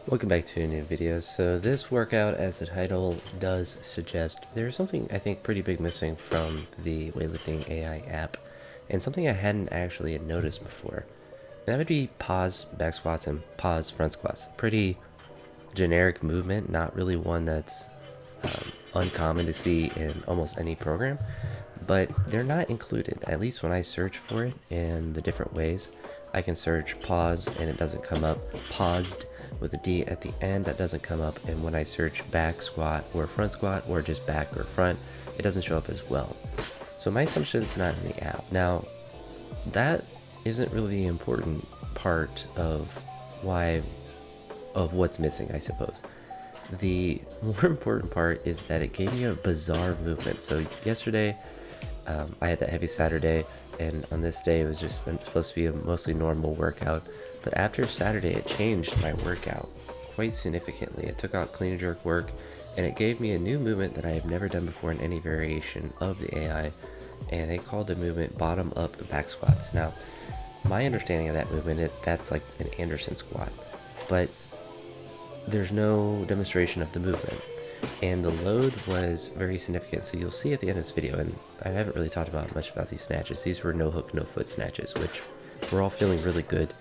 Welcome back to a new video. So this workout, as the title does suggest, there's something I think pretty big missing from the Weightlifting.Ai app, and something I hadn't actually noticed before. And that would be pause back squats and pause front squats. Pretty generic movement, not really one that's uncommon to see in almost any program, but they're not included, at least when I search for it in the different ways. I can search pause and it doesn't come up, paused with a D at the end, that doesn't come up, and when I search back squat or front squat or just back or front, it doesn't show up as well. So my assumption is not in the app. Now, that isn't really the important part of what's missing, I suppose. The more important part is that it gave me a bizarre movement. So yesterday, I had that heavy Saturday, and on this day it was just supposed to be a mostly normal workout. But after Saturday, it changed my workout quite significantly. It took out clean and jerk work, and it gave me a new movement that I have never done before in any variation of the AI, and they called the movement bottom up back squats. Now, my understanding of that movement, that's like an Anderson squat, but there's no demonstration of the movement, and the load was very significant. So you'll see at the end of this video, and I haven't really talked about much about these snatches. These were no hook, no foot snatches, which we're all feeling really good.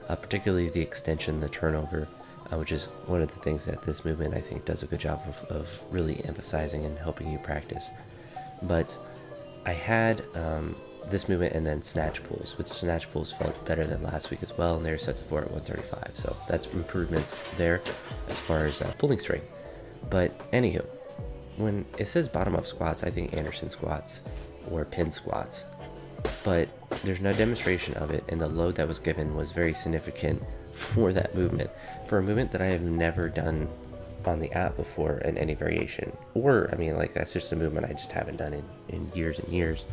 Particularly the extension, the turnover, which is one of the things that this movement I think does a good job of really emphasizing and helping you practice. But I had this movement and then snatch pulls, which snatch pulls felt better than last week as well, and they were set to 4 at 135, so that's improvements there as far as pulling strength. But anywho, when it says bottom up squats, I think Anderson squats or pin squats, but there's no demonstration of it, and the load that was given was very significant for that movement, for a movement that I have never done on the app before in any variation. Or I mean, like, that's just a movement I just haven't done in years and years,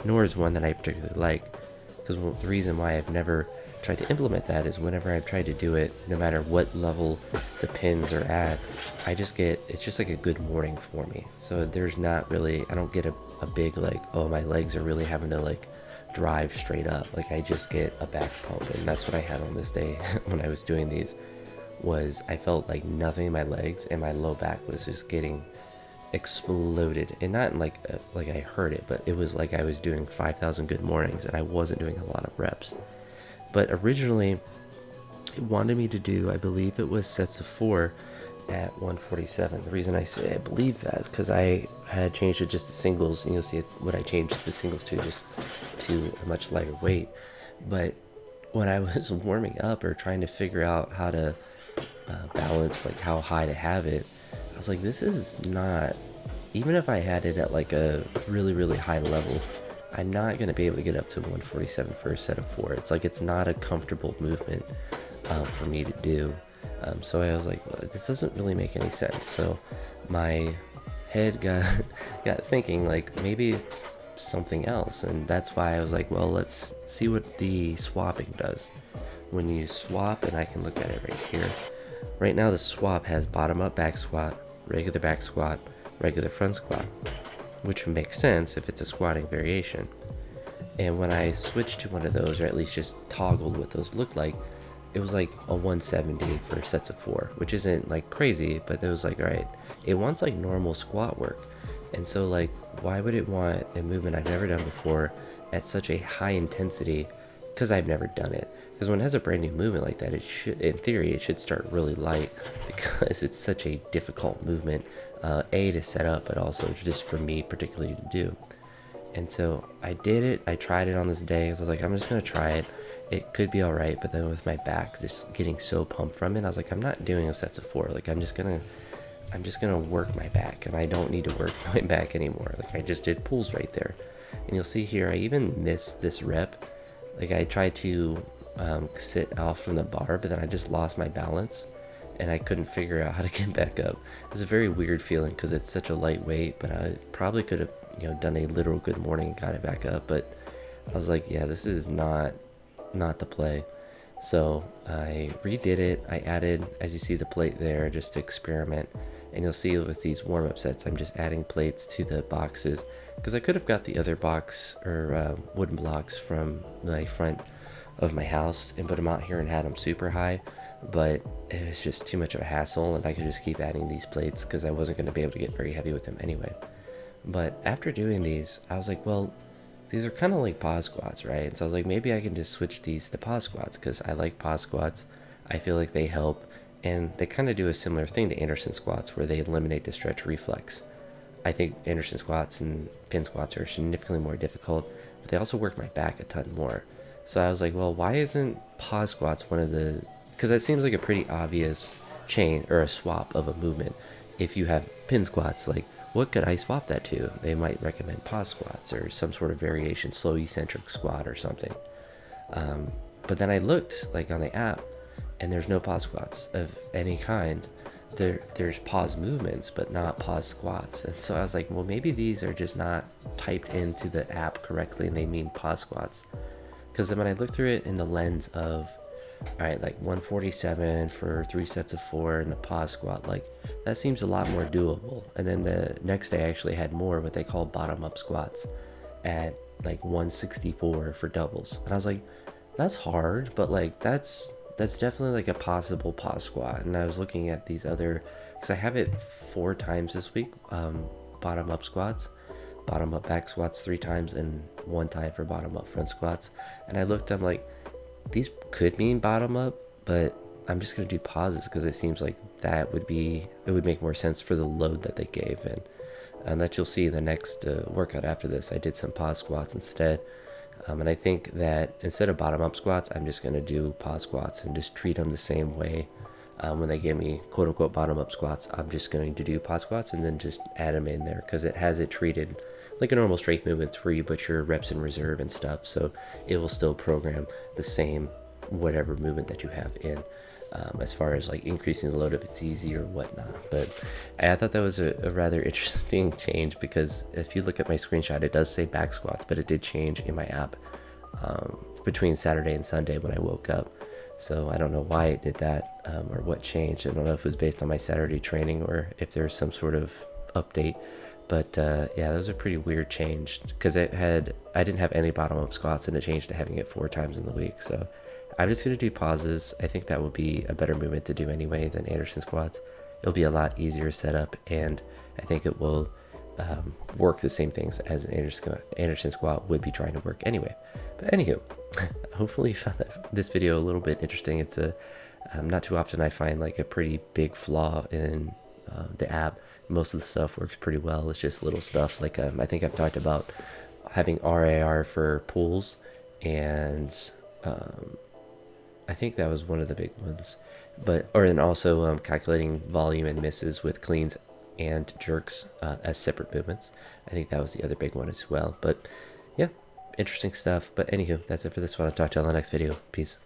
nor is one that I particularly like, because the reason why I've never tried to implement that is whenever I've tried to do it, no matter what level the pins are at, it's just like a good morning for me. So there's not really, I don't get a big like, oh, my legs are really having to like drive straight up. Like, I just get a back pump, and that's what I had on this day when I was doing these. Was I felt like nothing in my legs, and my low back was just getting exploded, and not like I heard it, but it was like I was doing 5,000 good mornings and I wasn't doing a lot of reps. But originally it wanted me to do, I believe it was sets of 4 at 147. The reason I say I believe that is because I had changed it just to singles, and you'll see what I changed the singles to, just to a much lighter weight. But when I was warming up or trying to figure out how to balance, like how high to have it, I was like, this is not, even if I had it at like a really high level, I'm not going to be able to get up to 147 for a set of 4. It's like, it's not a comfortable movement for me to do. So I was like, well, this doesn't really make any sense. So my head got thinking, like, maybe it's something else. And that's why I was like, well, let's see what the swapping does. When you swap, and I can look at it right here. Right now the swap has bottom up back squat, regular back squat, regular front squat, which makes sense if it's a squatting variation. And when I switched to one of those, or at least just toggled what those looked like, it was like a 170 for sets of 4, which isn't like crazy, but it was like, all right, it wants like normal squat work. And so, like, why would it want a movement I've never done before at such a high intensity? Because I've never done it. Because when it has a brand new movement like that, it should, in theory, it should start really light, because it's such a difficult movement, to set up, but also just for me particularly to do. And so I did it. I tried it on this day. I was like, I'm just gonna try it. It could be all right. But then with my back just getting so pumped from it, I was like, I'm not doing a sets of 4. Like, I'm just gonna work my back, and I don't need to work my back anymore. Like, I just did pulls right there, and you'll see here I even missed this rep. Like, I tried to sit off from the bar, but then I just lost my balance, and I couldn't figure out how to get back up. It was a very weird feeling because it's such a light weight, but I probably could have, done a literal good morning and got it back up. But I was like, yeah, this is not the play. So I redid it. I added, as you see, the plate there just to experiment. And you'll see with these warm-up sets, I'm just adding plates to the boxes, because I could have got the other box or wooden blocks from my front of my house and put them out here and had them super high. but it was just too much of a hassle, and I could just keep adding these plates because I wasn't going to be able to get very heavy with them anyway. But after doing these, I was like, well, these are kind of like pause squats, right? And so I was like, maybe I can just switch these to pause squats because I like pause squats. I feel like they help, and they kind of do a similar thing to Anderson squats where they eliminate the stretch reflex. I think Anderson squats and pin squats are significantly more difficult, but they also work my back a ton more. So I was like, well, why isn't pause squats one of the, because that seems like a pretty obvious chain or a swap of a movement. If you have pin squats, like what could I swap that to? They might recommend pause squats or some sort of variation, slow eccentric squat or something. But then I looked like on the app, and there's no pause squats of any kind. There's pause movements, but not pause squats. And so I was like, well, maybe these are just not typed into the app correctly, and they mean pause squats. Because then when I looked through it in the lens of, all right, like 147 for 3 sets of 4 and a pause squat, like that seems a lot more doable. And then the next day I actually had more what they call bottom up squats at like 164 for doubles. And I was like, that's hard, but like that's definitely like a possible pause squat. And I was looking at these other, because I have it 4 times this week, bottom up squats, bottom up back squats 3 times, and 1 time for bottom up front squats. And I looked, I'm like, these could mean bottom up, but I'm just going to do pauses because it seems like that would be, it would make more sense for the load that they gave. And that you'll see in the next workout after this, I did some pause squats instead. And I think that instead of bottom up squats, I'm just going to do pause squats and just treat them the same way. When they give me quote unquote bottom up squats, I'm just going to do pause squats and then just add them in there because it has it treated like a normal strength movement where you put your reps in reserve and stuff. So it will still program the same whatever movement that you have in, as far as like increasing the load if it's easy or whatnot. But I thought that was a rather interesting change because if you look at my screenshot, it does say back squats, but it did change in my app between Saturday and Sunday when I woke up. So I don't know why it did that, or what changed. I don't know if it was based on my Saturday training or if there's some sort of update. But yeah, that was a pretty weird change because I didn't have any bottom up squats, and it changed to having it 4 times in the week. So I'm just going to do pauses. I think that will be a better movement to do anyway than Anderson squats. It'll be a lot easier setup, and I think it will work the same things as an Anderson squat would be trying to work anyway. But anywho, hopefully you found this video a little bit interesting. It's not too often I find like a pretty big flaw in the app. Most of the stuff works pretty well. It's just little stuff like I think I've talked about having RAR for pulls, and I think that was one of the big ones. And also calculating volume and misses with cleans and jerks as separate movements. I think that was the other big one as well. But yeah, interesting stuff. But anywho, that's it for this one. I'll talk to you on the next video. Peace.